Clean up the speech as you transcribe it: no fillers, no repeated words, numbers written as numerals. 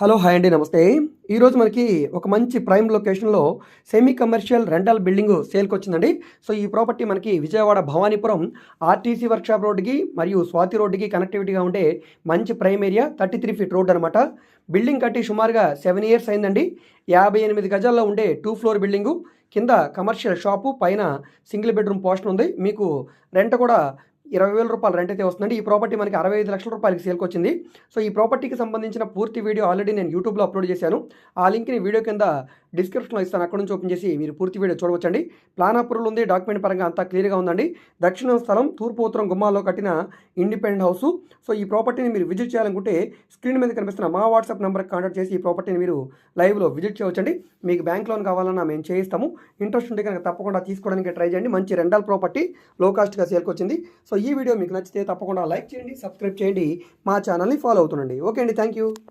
Hello hi అండి నమస్తే. ఈరోజు మనకి ఒక మంచి ప్రైమ్ లొకేషన్‌లో సెమీ కమర్షియల్ రెంటల్ బిల్డింగు సేల్‌కొచ్చిందండి. సో, ఈ ప్రాపర్టీ మనకి విజయవాడ భవానీపురం ఆర్టీసీ వర్క్షాప్ రోడ్డుకి మరియు స్వాతి రోడ్డుకి కనెక్టివిటీగా ఉండే మంచి ప్రైమ్ ఏరియా 33 ఫీట్ రోడ్ అనమాట. బిల్డింగ్ కట్టి సుమారుగా 7 ఇయర్స్ అయిందండి. 58 గజాల్లో ఉండే 2 ఫ్లోర్ బిల్డింగు. కింద కమర్షియల్ షాపు, పైన సింగిల్ బెడ్రూమ్ పోర్షన్ ఉంది. మీకు రెంట్ కూడా రూ. 20,000 రెంట్ అయితే వస్తుందండి. ఈ ప్రాపర్టీ మనకి 65 లక్షల రూపాయలకి సేల్‌కొచ్చింది. సో, ఈ ప్రాపర్టీకి సంబంధించిన పూర్తి వీడియో ఆల్రెడీ నేను యూట్యూబ్‌లో అప్లోడ్ చేశాను. ఆ లింక్‌ని వీడియో కింద డిస్క్రిప్షన్‌లో ఇస్తాను. అక్కడి నుంచి ఓపెన్ చేసి మీరు పూర్తి వీడియో చూడవచ్చండి. ప్లాన్ అప్రూవల్ ఉంది. డాక్యుమెంట్ పరంగా అంతా క్లియర్‌గా ఉందండి. దక్షిణం స్థలం, తూర్పు ఉత్తరం గుమ్మాల్లో కట్టిన ఇండిపెండెంట్ హౌసు. సో, ఈ ప్రాపర్టీని మీరు విజిట్ చేయాలనుకుంటే స్క్రీన్ మీద కనిపిస్తున్న మా వాట్సాప్ నెంబర్‌కి కాంటాక్ట్ చేసి ఈ ప్రాపర్టీని మీరు లైవ్‌లో విజిట్ చేయవచ్చండి. మీకు బ్యాంక్ లోన్ కావాలన్నా మేము చేయిస్తాము. ఇంట్రెస్ట్ ఉంటే కనుక తప్పకుండా తీసుకోవడానికి ట్రై చేయండి. మంచి రెంటల్ ప్రాపర్టీ లో కాస్ట్‌గా సేల్‌కొచ్చింది. సో, ఈ వీడియో మీకు నచ్చితే తప్పకుండా లైక్ చేయండి, సబ్స్క్రైబ్ చేయండి, మా ఛానల్‌ని ఫాలో అవుతుండండి. ఓకే అండి. Thank you.